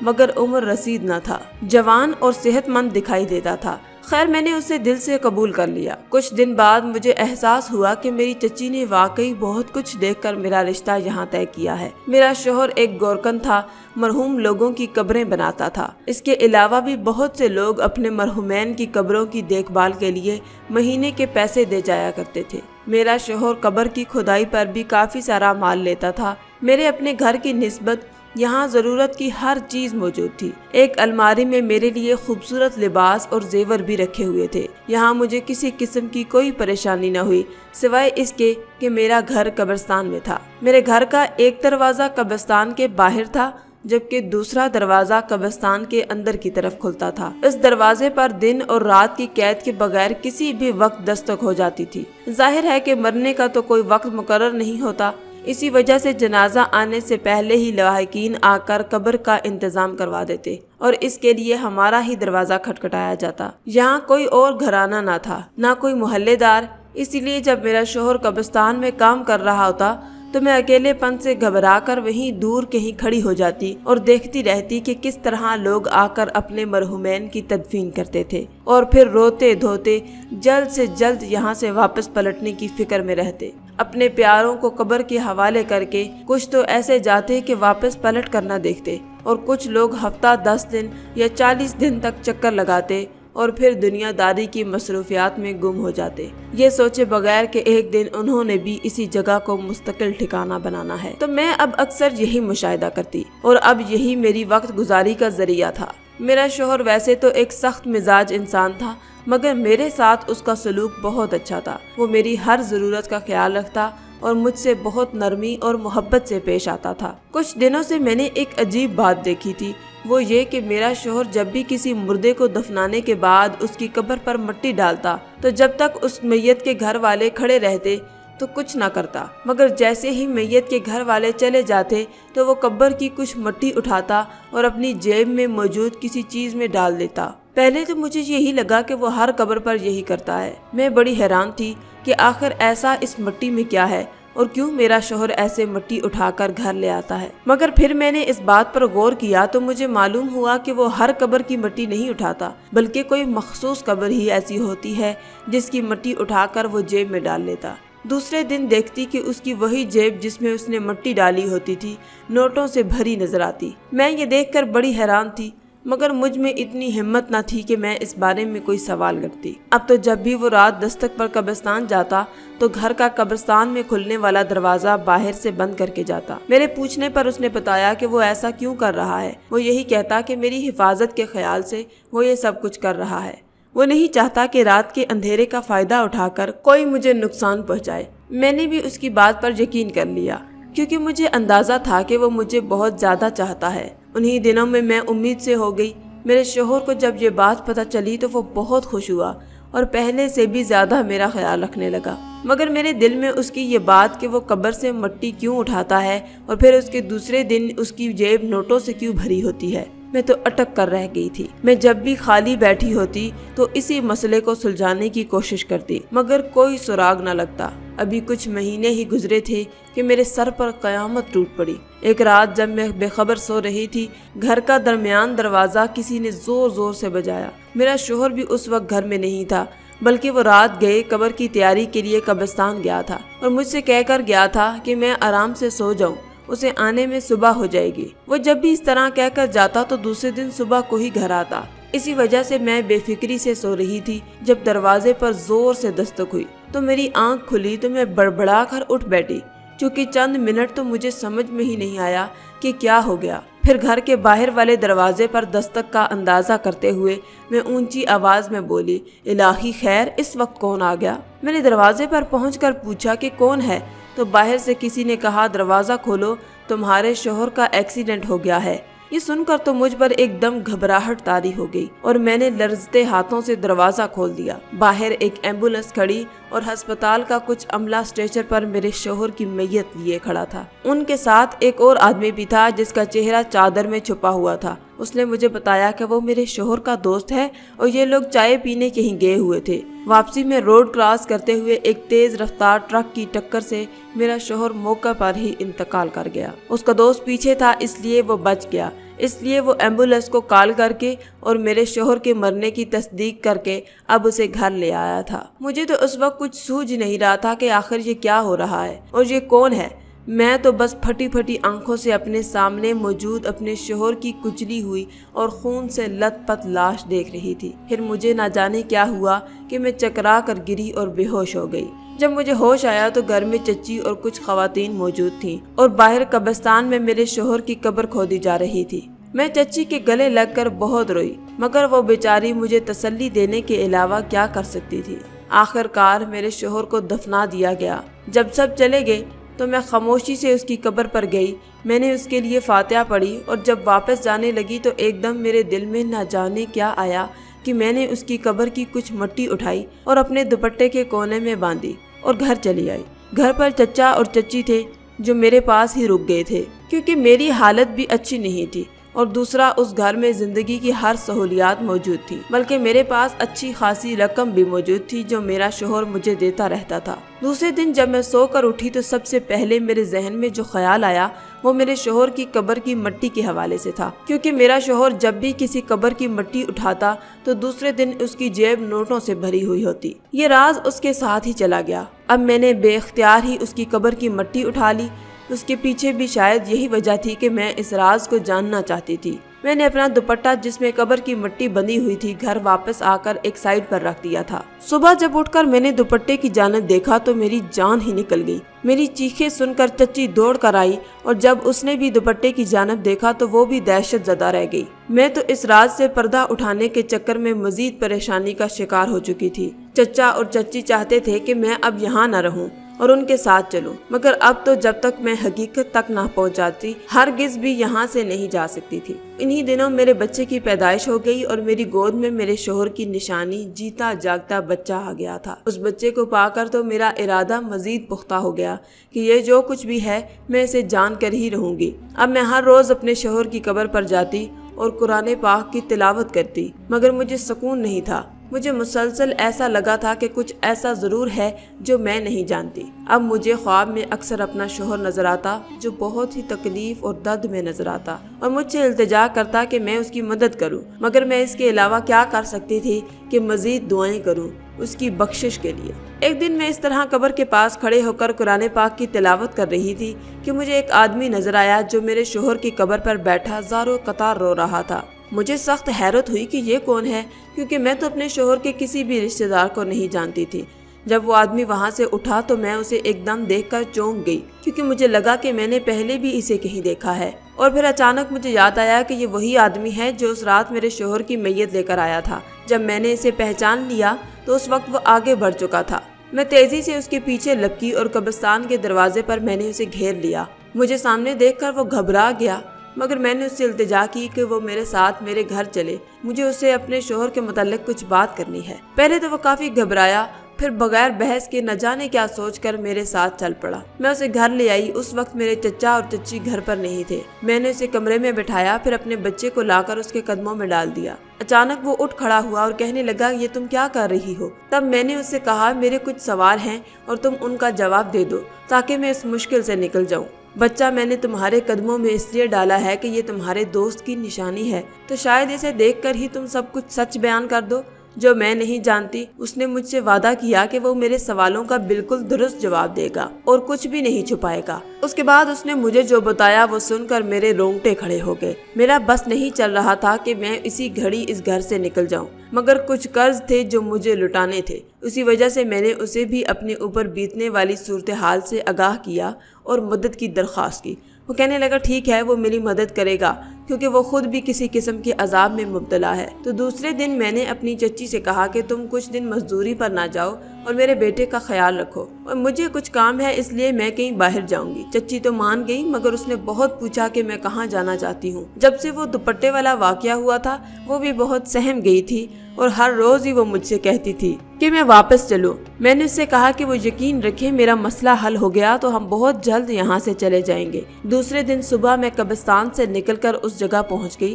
مگر عمر رسید نہ تھا، جوان اور صحت مند دکھائی دیتا تھا۔ خیر میں نے اسے دل سے قبول کر لیا۔ کچھ دن بعد مجھے احساس ہوا کہ میری چچی نے واقعی بہت کچھ دیکھ کر میرا رشتہ یہاں طے کیا ہے۔ میرا شوہر ایک گورکن تھا، مرحوم لوگوں کی قبریں بناتا تھا۔ اس کے علاوہ بھی بہت سے لوگ اپنے مرحومین کی قبروں کی دیکھ بھال کے لیے مہینے کے پیسے دے جایا کرتے تھے۔ میرا شوہر قبر کی کھدائی پر بھی کافی سارا مال لیتا تھا۔ میرے اپنے گھر کی نسبت یہاں ضرورت کی ہر چیز موجود تھی۔ ایک الماری میں میرے لیے خوبصورت لباس اور زیور بھی رکھے ہوئے تھے۔ یہاں مجھے کسی قسم کی کوئی پریشانی نہ ہوئی سوائے اس کے کہ میرا گھر قبرستان میں تھا۔ میرے گھر کا ایک دروازہ قبرستان کے باہر تھا جبکہ دوسرا دروازہ قبرستان کے اندر کی طرف کھلتا تھا۔ اس دروازے پر دن اور رات کی قید کے بغیر کسی بھی وقت دستک ہو جاتی تھی۔ ظاہر ہے کہ مرنے کا تو کوئی وقت مقرر نہیں ہوتا، اسی وجہ سے جنازہ آنے سے پہلے ہی لاحقین آ کر قبر کا انتظام کروا دیتے اور اس کے لیے ہمارا ہی دروازہ کھٹکھٹایا جاتا۔ یہاں کوئی اور گھرانہ نہ تھا، نہ کوئی محلے دار، اسی لیے جب میرا شوہر قبرستان میں کام کر رہا ہوتا تو میں اکیلے پن سے گھبرا کر وہیں دور کہیں کھڑی ہو جاتی اور دیکھتی رہتی کہ کس طرح لوگ آ کر اپنے مرحومین کی تدفین کرتے تھے اور پھر روتے دھوتے جلد سے جلد یہاں سے واپس پلٹنے کی فکر میں رہتے۔ اپنے پیاروں کو قبر کے حوالے کر کے کچھ تو ایسے جاتے کہ واپس پلٹ کر نہ دیکھتے، اور کچھ لوگ ہفتہ 10 دن یا 40 دن تک چکر لگاتے اور پھر دنیا داری کی مصروفیات میں گم ہو جاتے، یہ سوچے بغیر کہ ایک دن انہوں نے بھی اسی جگہ کو مستقل ٹھکانہ بنانا ہے۔ تو میں اب اکثر یہی مشاہدہ کرتی اور اب یہی میری وقت گزاری کا ذریعہ تھا۔ میرا شوہر ویسے تو ایک سخت مزاج انسان تھا مگر میرے ساتھ اس کا سلوک بہت اچھا تھا۔ وہ میری ہر ضرورت کا خیال رکھتا اور مجھ سے بہت نرمی اور محبت سے پیش آتا تھا۔ کچھ دنوں سے میں نے ایک عجیب بات دیکھی تھی، وہ یہ کہ میرا شوہر جب بھی کسی مردے کو دفنانے کے بعد اس کی قبر پر مٹی ڈالتا تو جب تک اس میت کے گھر والے کھڑے رہتے تو کچھ نہ کرتا، مگر جیسے ہی میت کے گھر والے چلے جاتے تو وہ قبر کی کچھ مٹی اٹھاتا اور اپنی جیب میں موجود کسی چیز میں ڈال دیتا۔ پہلے تو مجھے یہی لگا کہ وہ ہر قبر پر یہی کرتا ہے۔ میں بڑی حیران تھی کہ آخر ایسا اس مٹی میں کیا ہے اور کیوں میرا شوہر ایسے مٹی اٹھا کر گھر لے آتا ہے۔ مگر پھر میں نے اس بات پر غور کیا تو مجھے معلوم ہوا کہ وہ ہر قبر کی مٹی نہیں اٹھاتا، بلکہ کوئی مخصوص قبر ہی ایسی ہوتی ہے جس کی مٹی اٹھا کر وہ جیب میں ڈال لیتا۔ دوسرے دن دیکھتی کہ اس کی وہی جیب جس میں اس نے مٹی ڈالی ہوتی تھی نوٹوں سے بھری نظر آتی۔ میں یہ دیکھ کر بڑی حیران تھی مگر مجھ میں اتنی ہمت نہ تھی کہ میں اس بارے میں کوئی سوال کرتی۔ اب تو جب بھی وہ رات دستک پر قبرستان جاتا تو گھر کا قبرستان میں کھلنے والا دروازہ باہر سے بند کر کے جاتا۔ میرے پوچھنے پر اس نے بتایا کہ وہ ایسا کیوں کر رہا ہے۔ وہ یہی کہتا کہ میری حفاظت کے خیال سے وہ یہ سب کچھ کر رہا ہے۔ وہ نہیں چاہتا کہ رات کے اندھیرے کا فائدہ اٹھا کر کوئی مجھے نقصان پہنچائے۔ میں نے بھی اس کی بات پر یقین کر لیا کیونکہ مجھے اندازہ تھا کہ وہ مجھے بہت زیادہ چاہتا ہے۔ انہی دنوں میں امید سے ہو گئی۔ میرے شوہر کو جب یہ بات پتہ چلی تو وہ بہت خوش ہوا اور پہلے سے بھی زیادہ میرا خیال رکھنے لگا، مگر میرے دل میں اس کی یہ بات کہ وہ قبر سے مٹی کیوں اٹھاتا ہے اور پھر اس کے دوسرے دن اس کی جیب نوٹوں سے کیوں بھری ہوتی ہے، میں تو اٹک کر رہ گئی تھی۔ میں جب بھی خالی بیٹھی ہوتی تو اسی مسئلے کو سلجھانے کی کوشش کرتی مگر کوئی سراغ نہ لگتا۔ ابھی کچھ مہینے ہی گزرے تھے کہ میرے سر پر قیامت ٹوٹ پڑی۔ ایک رات جب میں بے خبر سو رہی تھی، گھر کا درمیان دروازہ کسی نے زور زور سے بجایا۔ میرا شوہر بھی اس وقت گھر میں نہیں تھا بلکہ وہ رات گئے قبر کی تیاری کے لیے قبرستان گیا تھا اور مجھ سے کہہ کر گیا تھا کہ میں آرام سے سو جاؤں، اسے آنے میں صبح ہو جائے گی۔ وہ جب بھی اس طرح کہہ کر جاتا تو دوسرے دن صبح کو ہی گھر آتا۔ اسی وجہ سے میں بے فکری سے سو رہی تھی۔ جب دروازے پر زور سے دستک ہوئی تو میری آنکھ کھلی تو میں بڑبڑا کر اٹھ بیٹھی۔ چونکہ چند منٹ تو مجھے سمجھ میں ہی نہیں آیا کہ کیا ہو گیا۔ پھر گھر کے باہر والے دروازے پر دستک کا اندازہ کرتے ہوئے میں اونچی آواز میں بولی، الہی خیر، اس وقت کون آ گیا؟ میں نے دروازے پر پہنچ کر پوچھا کہ کون ہے تو باہر سے کسی نے کہا، دروازہ کھولو، تمہارے شوہر کا ایکسیڈنٹ ہو گیا ہے۔ یہ سن کر تو مجھ پر ایک دم گھبراہٹ طاری ہو گئی اور میں نے لرزتے ہاتھوں سے دروازہ کھول دیا۔ باہر ایک ایمبولینس کھڑی اور ہسپتال کا کچھ عملہ اسٹریچر پر میرے شوہر کی میت لیے کھڑا تھا۔ ان کے ساتھ ایک اور آدمی بھی تھا جس کا چہرہ چادر میں چھپا ہوا تھا۔ اس نے مجھے بتایا کہ وہ میرے شوہر کا دوست ہے اور یہ لوگ چائے پینے کہیں گئے ہوئے تھے۔ واپسی میں روڈ کراس کرتے ہوئے ایک تیز رفتار ٹرک کی ٹکر سے میرا شوہر موقع پر ہی انتقال کر گیا۔ اس کا دوست پیچھے تھا اس لیے وہ بچ گیا۔ اس لیے وہ ایمبولینس کو کال کر کے اور میرے شوہر کے مرنے کی تصدیق کر کے اب اسے گھر لے آیا تھا۔ مجھے تو اس وقت کچھ سوجھ نہیں رہا تھا کہ آخر یہ کیا ہو رہا ہے اور یہ کون ہے۔ میں تو بس پھٹی پھٹی آنکھوں سے اپنے سامنے موجود اپنے شوہر کی کچلی ہوئی اور خون سے لت پت لاش دیکھ رہی تھی۔ پھر مجھے نہ جانے کیا ہوا کہ میں چکرا کر گری اور بے ہوش ہو گئی۔ جب مجھے ہوش آیا تو گھر میں چچی اور کچھ خواتین موجود تھیں اور باہر قبرستان میں میرے شوہر کی قبر کھودی جا رہی تھی۔ میں چچی کے گلے لگ کر بہت روئی، مگر وہ بیچاری مجھے تسلی دینے کے علاوہ کیا کر سکتی تھی۔ آخر کار میرے شوہر کو دفنا دیا گیا۔ جب سب چلے گئے تو میں خاموشی سے اس کی قبر پر گئی۔ میں نے اس کے لیے فاتحہ پڑھی اور جب واپس جانے لگی تو ایک دم میرے دل میں نہ جانے کیا آیا کہ میں نے اس کی قبر کی کچھ مٹی اٹھائی اور اپنے دوپٹے کے کونے میں باندھی اور گھر چلی آئی۔ گھر پر چچا اور چچی تھے جو میرے پاس ہی رک گئے تھے کیونکہ میری حالت بھی اچھی نہیں تھی، اور دوسرا اس گھر میں زندگی کی ہر سہولیات موجود تھی، بلکہ میرے پاس اچھی خاصی رقم بھی موجود تھی جو میرا شوہر مجھے دیتا رہتا تھا۔ دوسرے دن جب میں سو کر اٹھی تو سب سے پہلے میرے ذہن میں جو خیال آیا وہ میرے شوہر کی قبر کی مٹی کے حوالے سے تھا، کیونکہ میرا شوہر جب بھی کسی قبر کی مٹی اٹھاتا تو دوسرے دن اس کی جیب نوٹوں سے بھری ہوئی ہوتی۔ یہ راز اس کے ساتھ ہی چلا گیا۔ اب میں نے بے اختیار ہی اس کی قبر کی مٹی اٹھا لی۔ اس کے پیچھے بھی شاید یہی وجہ تھی کہ میں اس راز کو جاننا چاہتی تھی۔ میں نے اپنا دوپٹہ جس میں قبر کی مٹی بندھی ہوئی تھی گھر واپس آ کر ایک سائیڈ پر رکھ دیا تھا۔ صبح جب اٹھ کر میں نے دوپٹے کی جانب دیکھا تو میری جان ہی نکل گئی۔ میری چیخیں سن کر چچی دوڑ کر آئی اور جب اس نے بھی دوپٹے کی جانب دیکھا تو وہ بھی دہشت زدہ رہ گئی۔ میں تو اس راز سے پردہ اٹھانے کے چکر میں مزید پریشانی کا شکار ہو چکی تھی۔ چچا اور چچی چاہتے تھے کہ میں اب یہاں نہ رہوں اور ان کے ساتھ چلوں، مگر اب تو جب تک میں حقیقت تک نہ پہنچ جاتی ہرگز بھی یہاں سے نہیں جا سکتی تھی۔ انہی دنوں میرے بچے کی پیدائش ہو گئی اور میری گود میں میرے شوہر کی نشانی جیتا جاگتا بچہ آ گیا تھا۔ اس بچے کو پا کر تو میرا ارادہ مزید پختہ ہو گیا کہ یہ جو کچھ بھی ہے میں اسے جان کر ہی رہوں گی۔ اب میں ہر روز اپنے شوہر کی قبر پر جاتی اور قرآن پاک کی تلاوت کرتی، مگر مجھے سکون نہیں تھا۔ مجھے مسلسل ایسا لگا تھا کہ کچھ ایسا ضرور ہے جو میں نہیں جانتی۔ اب مجھے خواب میں اکثر اپنا شوہر نظر آتا جو بہت ہی تکلیف اور درد میں نظر آتا اور مجھ سے التجا کرتا کہ میں اس کی مدد کروں، مگر میں اس کے علاوہ کیا کر سکتی تھی کہ مزید دعائیں کروں اس کی بخشش کے لیے۔ ایک دن میں اس طرح قبر کے پاس کھڑے ہو کر قرآن پاک کی تلاوت کر رہی تھی کہ مجھے ایک آدمی نظر آیا جو میرے شوہر کی قبر پر بیٹھا زاروں قطار رو رہا تھا۔ مجھے سخت حیرت ہوئی کہ یہ کون ہے، کیونکہ میں تو اپنے شوہر کے کسی بھی رشتہ دار کو نہیں جانتی تھی۔ جب وہ آدمی وہاں سے اٹھا تو میں اسے ایک دم دیکھ کر چونک گئی، کیونکہ مجھے لگا کہ میں نے پہلے بھی اسے کہیں دیکھا ہے، اور پھر اچانک مجھے یاد آیا کہ یہ وہی آدمی ہے جو اس رات میرے شوہر کی میت لے کر آیا تھا۔ جب میں نے اسے پہچان لیا تو اس وقت وہ آگے بڑھ چکا تھا۔ میں تیزی سے اس کے پیچھے لپکی اور قبرستان کے دروازے پر میں نے اسے گھیر لیا۔ مجھے سامنے دیکھ کر وہ گھبرا گیا، مگر میں نے اس سے التجا کی کہ وہ میرے ساتھ میرے گھر چلے، مجھے اسے اپنے شوہر کے متعلق کچھ بات کرنی ہے۔ پہلے تو وہ کافی گھبرایا، پھر بغیر بحث کے نہ جانے کیا سوچ کر میرے ساتھ چل پڑا۔ میں اسے گھر لے آئی۔ اس وقت میرے چچا اور چچی گھر پر نہیں تھے۔ میں نے اسے کمرے میں بٹھایا، پھر اپنے بچے کو لا کر اس کے قدموں میں ڈال دیا۔ اچانک وہ اٹھ کھڑا ہوا اور کہنے لگا، یہ تم کیا کر رہی ہو؟ تب میں نے اس سے کہا، میرے کچھ سوال ہیں اور تم ان کا جواب دے دو تاکہ میں اس مشکل سے نکل جاؤں۔ بچہ میں نے تمہارے قدموں میں اس لیے ڈالا ہے کہ یہ تمہارے دوست کی نشانی ہے، تو شاید اسے دیکھ کر ہی تم سب کچھ سچ بیان کر دو جو میں نہیں جانتی۔ اس نے مجھ سے وعدہ کیا کہ وہ میرے سوالوں کا بالکل درست جواب دے گا اور کچھ بھی نہیں چھپائے گا۔ اس کے بعد اس نے مجھے جو بتایا وہ سن کر میرے رونگٹے کھڑے ہو گئے۔ میرا بس نہیں چل رہا تھا کہ میں اسی گھڑی اس گھر سے نکل جاؤں، مگر کچھ قرض تھے جو مجھے لٹانے تھے۔ اسی وجہ سے میں نے اسے بھی اپنے اوپر بیتنے والی صورتحال سے آگاہ کیا اور مدد کی درخواست کی۔ وہ کہنے لگا، ٹھیک ہے، وہ میری مدد کرے گا کیونکہ وہ خود بھی کسی قسم کے عذاب میں مبتلا ہے۔ تو دوسرے دن میں نے اپنی چچی سے کہا کہ تم کچھ دن مزدوری پر نہ جاؤ اور میرے بیٹے کا خیال رکھو، اور مجھے کچھ کام ہے اس لیے میں کہیں باہر جاؤں گی۔ چچی تو مان گئی، مگر اس نے بہت پوچھا کہ میں کہاں جانا چاہتی ہوں۔ جب سے وہ دوپٹے والا واقعہ ہوا تھا وہ بھی بہت سہم گئی تھی اور ہر روز ہی وہ مجھ سے کہتی تھی کہ میں واپس چلوں۔ میں نے اس سے کہا کہ وہ یقین رکھے میرا مسئلہ حل ہو گیا تو ہم بہت جلد یہاں سے چلے جائیں گے۔ دوسرے دن صبح میں قبرستان سے نکل کر اس جگہ پہنچ گئی